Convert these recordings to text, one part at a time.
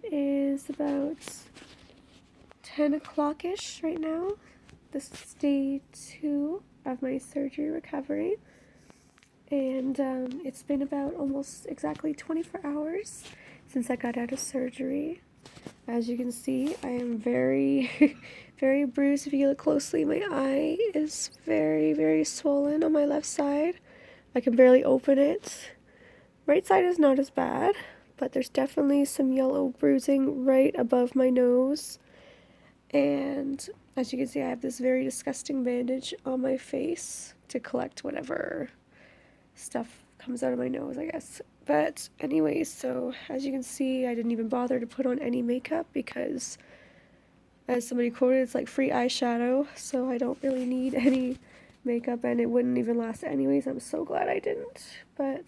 It is about 10 o'clock-ish right now. This is day 2 of my surgery recovery. And it's been about almost exactly 24 hours since I got out of surgery. As you can see, I am very, very bruised. If you look closely, my eye is very, very swollen on my left side. I can barely open it. Right side is not as bad, but there's definitely some yellow bruising right above my nose. And as you can see, I have this very disgusting bandage on my face to collect whatever stuff comes out of my nose, I guess. But anyways, so as you can see, I didn't even bother to put on any makeup because, as somebody quoted, it's like free eyeshadow, so I don't really need any makeup, and it wouldn't even last anyways. I'm so glad I didn't. But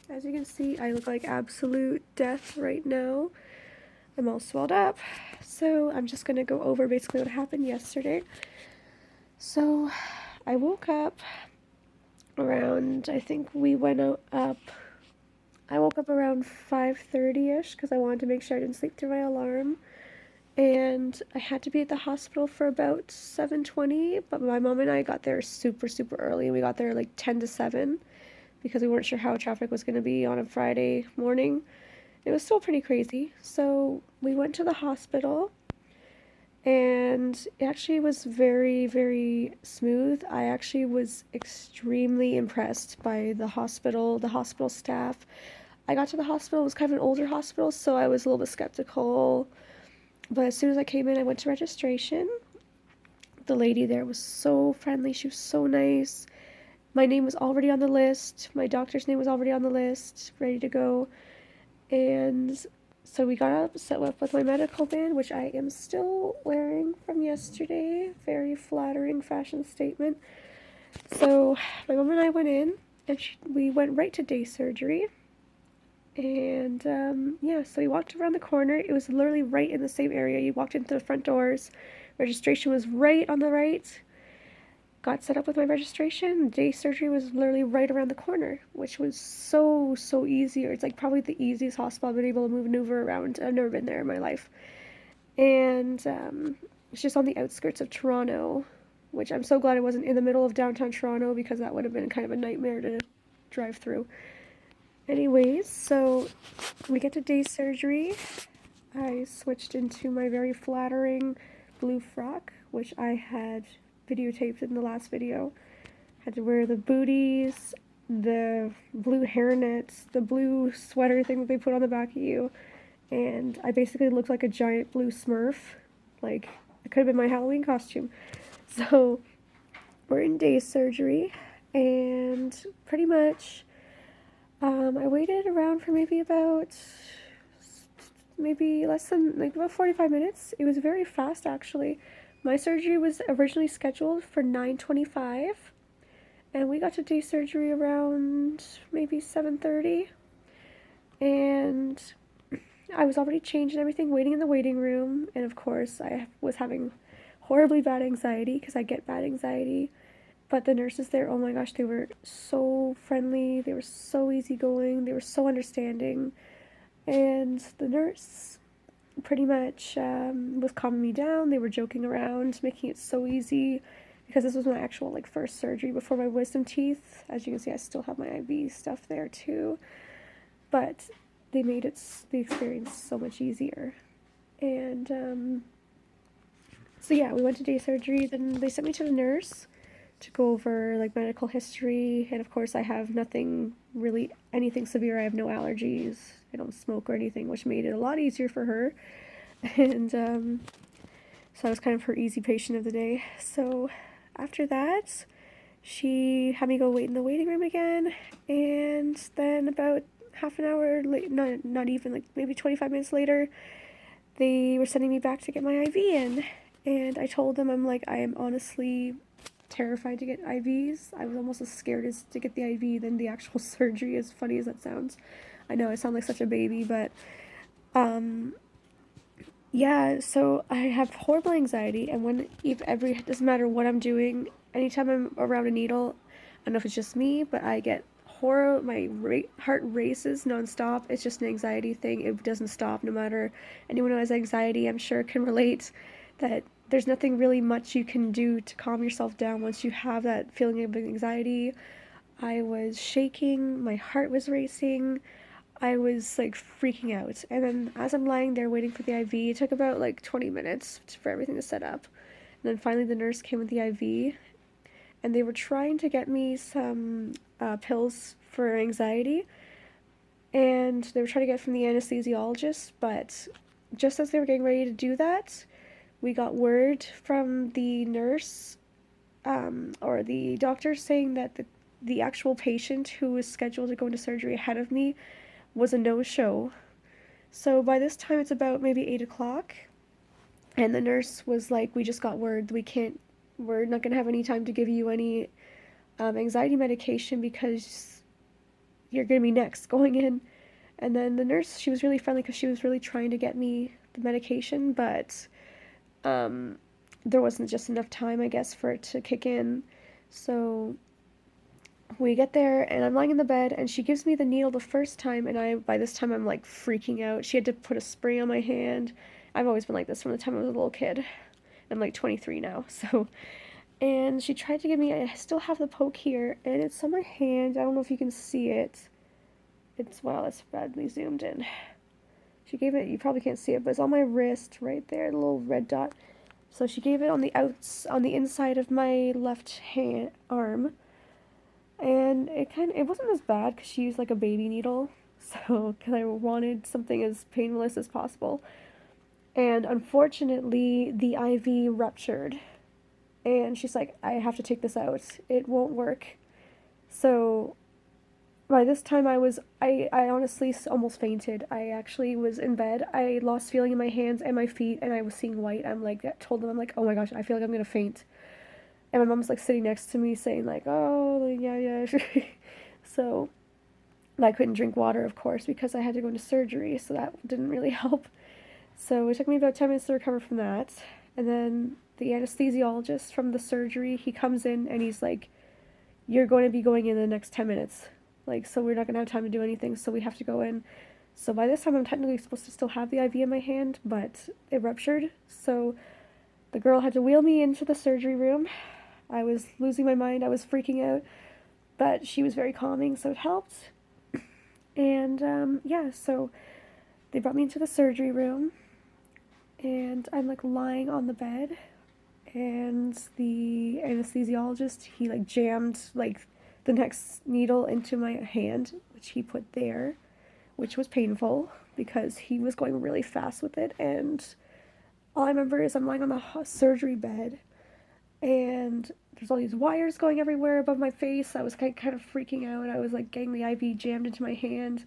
as you can see, I look like absolute death right now. I'm all swelled up. So I'm just gonna go over basically what happened yesterday. So I woke up around, I think we went up, I woke up around 5:30ish because I wanted to make sure I didn't sleep through my alarm. And I had to be at the hospital for about 7:20, but my mom and I got there super, super early. We got there like 10 to 7 because we weren't sure how traffic was going to be on a Friday morning. It was still pretty crazy. So we went to the hospital, and it actually was very, very smooth. I actually was extremely impressed by the hospital staff. I got to the hospital, it was kind of an older hospital, so I was a little bit skeptical. But as soon as I came in, I went to registration. The lady there was so friendly. She was so nice. My name was already on the list. My doctor's name was already on the list, ready to go. And so we got up, set up with my medical band, which I am still wearing from yesterday. Very flattering fashion statement. So my mom and I went in, and we went right to day surgery. And yeah, so we walked around the corner. It was literally right in the same area. You walked into the front doors. Registration was right on the right. Got set up with my registration. Day surgery was literally right around the corner, which was so, so easier. It's like probably the easiest hospital I've been able to maneuver around. I've never been there in my life. And it's just on the outskirts of Toronto, which I'm so glad it wasn't in the middle of downtown Toronto because that would have been kind of a nightmare to drive through. Anyways, so we get to day surgery. I switched into my very flattering blue frock, which I had videotaped in the last video. Had to wear the booties, the blue hairnets, the blue sweater thing that they put on the back of you, and I basically looked like a giant blue Smurf. Like, it could have been my Halloween costume. So, we're in day surgery, and pretty much I waited around for maybe less than, like, about 45 minutes. It was very fast, actually. My surgery was originally scheduled for 9:25, and we got to day surgery around maybe 7:30, and I was already changed and everything, waiting in the waiting room, and of course, I was having horribly bad anxiety, because I get bad anxiety. But the nurses there, oh my gosh, they were so friendly, they were so easygoing, they were so understanding. And the nurse pretty much was calming me down. They were joking around, making it so easy, because this was my actual like first surgery before my wisdom teeth. As you can see, I still have my IV stuff there too. But they made the experience so much easier. And so yeah, we went to day surgery. Then they sent me to the nurse to go over like medical history, and of course I have nothing really, anything severe. I have no allergies, I don't smoke or anything, which made it a lot easier for her. And so I was kind of her easy patient of the day. So after that, she had me go wait in the waiting room again, and then about half an hour late, not even, like maybe 25 minutes later, they were sending me back to get my IV in. And I told them, I'm like, I am honestly terrified to get IVs. I was almost as scared as to get the IV than the actual surgery, as funny as that sounds. I know I sound like such a baby, but yeah, so I have horrible anxiety, and it doesn't matter what I'm doing, anytime I'm around a needle, I don't know if it's just me, but I get heart races nonstop. It's just an anxiety thing. It doesn't stop no matter. Anyone who has anxiety, I'm sure, can relate that there's nothing really much you can do to calm yourself down once you have that feeling of anxiety. I was shaking, my heart was racing, I was like freaking out. And then as I'm lying there waiting for the IV, it took about like 20 minutes for everything to set up. And then finally the nurse came with the IV, and they were trying to get me some pills for anxiety, and they were trying to get it from the anesthesiologist, but just as they were getting ready to do that, we got word from the nurse, or the doctor, saying that the actual patient who was scheduled to go into surgery ahead of me was a no-show. So by this time it's about maybe 8 o'clock, and the nurse was like, we just got word, we're not going to have any time to give you any anxiety medication because you're going to be next going in. And then the nurse, she was really friendly because she was really trying to get me the medication, but there wasn't just enough time, I guess, for it to kick in. So we get there, and I'm lying in the bed, and she gives me the needle the first time, and by this time I'm like freaking out. She had to put a spray on my hand. I've always been like this from the time I was a little kid. I'm like 23 now, so. And she tried to give me, I still have the poke here, and it's on my hand. I don't know if you can see it. Wow, it's badly zoomed in. She gave it, you probably can't see it, but it's on my wrist right there, the little red dot. So she gave it on the inside of my left hand arm. And it wasn't as bad because she used like a baby needle. So, because I wanted something as painless as possible. And unfortunately, the IV ruptured. And she's like, I have to take this out. It won't work. So by this time I honestly almost fainted. I actually was in bed. I lost feeling in my hands and my feet, and I was seeing white. Told them, I'm like, oh my gosh, I feel like I'm going to faint. And my mom was like sitting next to me saying like, oh, yeah. So I couldn't drink water, of course, because I had to go into surgery. So that didn't really help. So it took me about 10 minutes to recover from that. And then the anesthesiologist from the surgery, he comes in and he's like, you're going to be going in the next 10 minutes. Like, so we're not going to have time to do anything, so we have to go in. So by this time, I'm technically supposed to still have the IV in my hand, but it ruptured. So the girl had to wheel me into the surgery room. I was losing my mind. I was freaking out, but she was very calming, so it helped. And, yeah, so they brought me into the surgery room, and I'm, like, lying on the bed, and the anesthesiologist, he, like, jammed, like, the next needle into my hand, which he put there, which was painful, because he was going really fast with it, and all I remember is I'm lying on the surgery bed, and there's all these wires going everywhere above my face. I was kind of freaking out. I was, like, getting the IV jammed into my hand.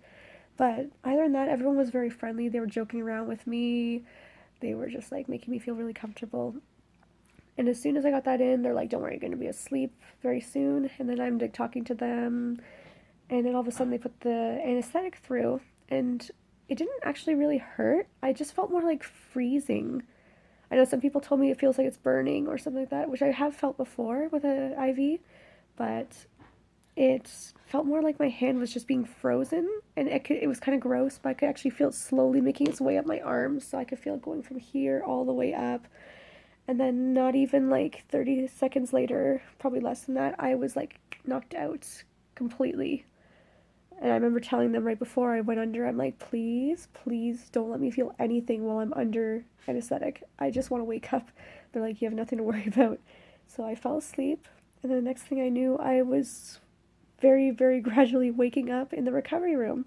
But other than that, everyone was very friendly. They were joking around with me. They were just, like, making me feel really comfortable. And as soon as I got that in, they're like, don't worry, you're going to be asleep very soon. And then I'm, like, talking to them. And then all of a sudden they put the anesthetic through. And it didn't actually really hurt. I just felt more like freezing. I know some people told me it feels like it's burning or something like that, which I have felt before with an IV. But it felt more like my hand was just being frozen, and it was kind of gross, but I could actually feel it slowly making its way up my arms, so I could feel it going from here all the way up, and then not even like 30 seconds later, probably less than that, I was like knocked out completely. And I remember telling them right before I went under, I'm like, please don't let me feel anything while I'm under anesthetic. I just want to wake up. They're like, you have nothing to worry about. So I fell asleep, and then the next thing I knew, I was very, very gradually waking up in the recovery room.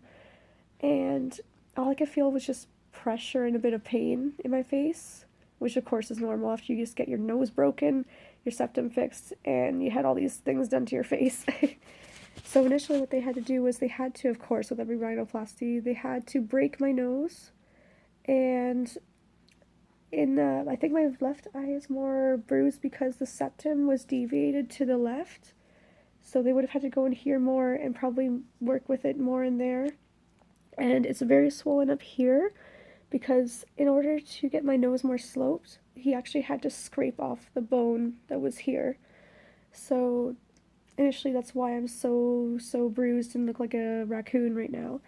And all I could feel was just pressure and a bit of pain in my face, which of course is normal after you just get your nose broken, your septum fixed, and you had all these things done to your face. So initially what they had to do was they had to, of course, with every rhinoplasty, they had to break my nose. And I think my left eye is more bruised because the septum was deviated to the left. So they would have had to go in here more and probably work with it more in there. And it's very swollen up here because in order to get my nose more sloped, he actually had to scrape off the bone that was here. So initially that's why I'm so bruised and look like a raccoon right now.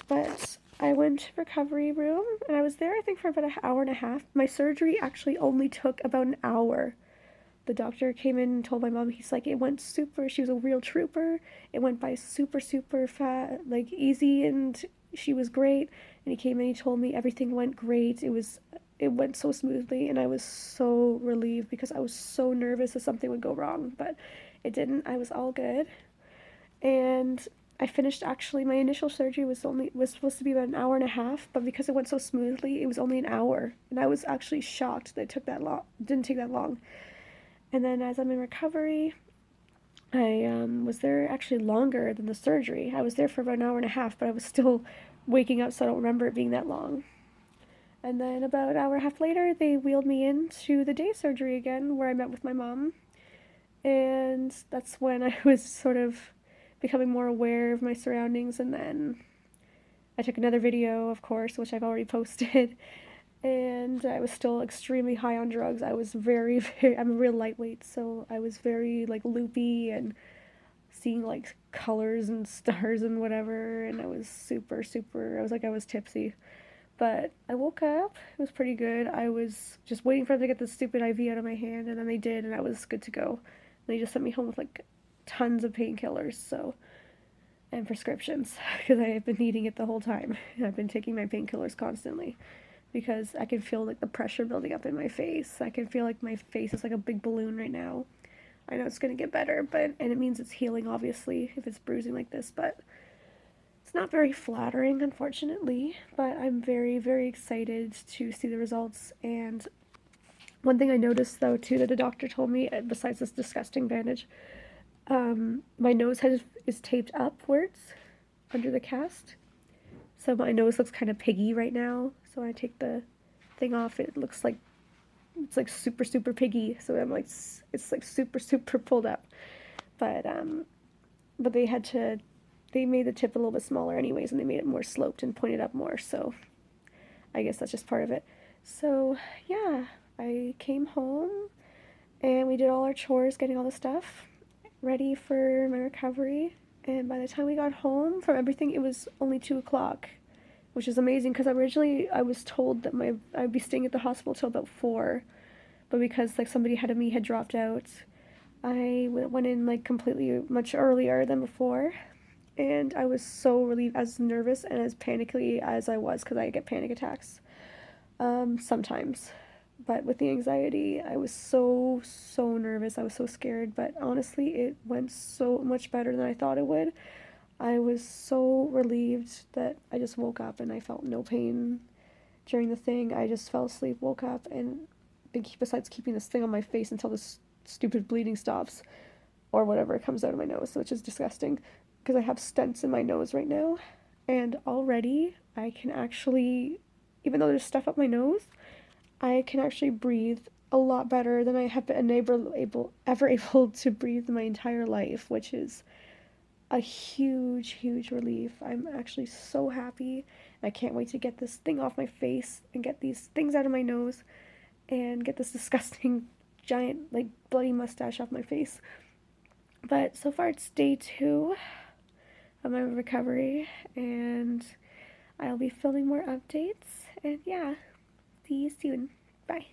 But I went to recovery room and I was there I think for about an hour and a half. My surgery actually only took about an hour. The doctor came in and told my mom, he's like, it went super, she was a real trooper. It went by super fast, like easy, and she was great. And he came in, he told me everything went great. It went so smoothly, and I was so relieved because I was so nervous that something would go wrong, but it didn't. I was all good. And I finished actually my initial surgery was supposed to be about an hour and a half, but because it went so smoothly, it was only an hour. And I was actually shocked that it took that long. Didn't take that long. And then as I'm in recovery, I was there actually longer than the surgery. I was there for about an hour and a half, but I was still waking up, so I don't remember it being that long. And then about an hour and a half later, they wheeled me into the day surgery again, where I met with my mom. And that's when I was sort of becoming more aware of my surroundings. And then I took another video, of course, which I've already posted. And I was still extremely high on drugs. I was I'm a real lightweight, so I was very, like, loopy and seeing, like, colors and stars and whatever, and I was I was like, I was tipsy. But I woke up, it was pretty good. I was just waiting for them to get the stupid IV out of my hand, and then they did, and I was good to go. And they just sent me home with, like, tons of painkillers, so, and prescriptions, because I have been needing it the whole time. I've been taking my painkillers constantly because I can feel like the pressure building up in my face. I can feel like my face is like a big balloon right now. I know it's gonna get better, and it means it's healing, obviously, if it's bruising like this, but it's not very flattering, unfortunately. But I'm very excited to see the results. And one thing I noticed, though, too, that the doctor told me, besides this disgusting bandage, my nose is taped upwards under the cast. So my nose looks kind of piggy right now. So when I take the thing off, it looks like it's like super piggy. So I'm like, it's like super pulled up. But but they made the tip a little bit smaller anyways, and they made it more sloped and pointed up more. So I guess that's just part of it. So yeah, I came home and we did all our chores, getting all the stuff ready for my recovery. And by the time we got home from everything, it was only 2 o'clock, which is amazing because originally I was told that I'd be staying at the hospital till about 4, but because like somebody ahead of me had dropped out, I went in like completely much earlier than before, and I was so relieved, as nervous and as panicky as I was, because I get panic attacks sometimes. But with the anxiety, I was so nervous. I was so scared, but honestly, it went so much better than I thought it would. I was so relieved that I just woke up and I felt no pain during the thing. I just fell asleep, woke up, and besides keeping this thing on my face until this stupid bleeding stops, or whatever comes out of my nose, which is disgusting because I have stents in my nose right now, and already I can actually, even though there's stuff up my nose, I can actually breathe a lot better than I have been ever able to breathe my entire life, which is a huge relief. I'm actually so happy. I can't wait to get this thing off my face and get these things out of my nose and get this disgusting giant like bloody mustache off my face. But so far it's day 2 of my recovery, and I'll be filming more updates. And yeah, see you soon. Bye.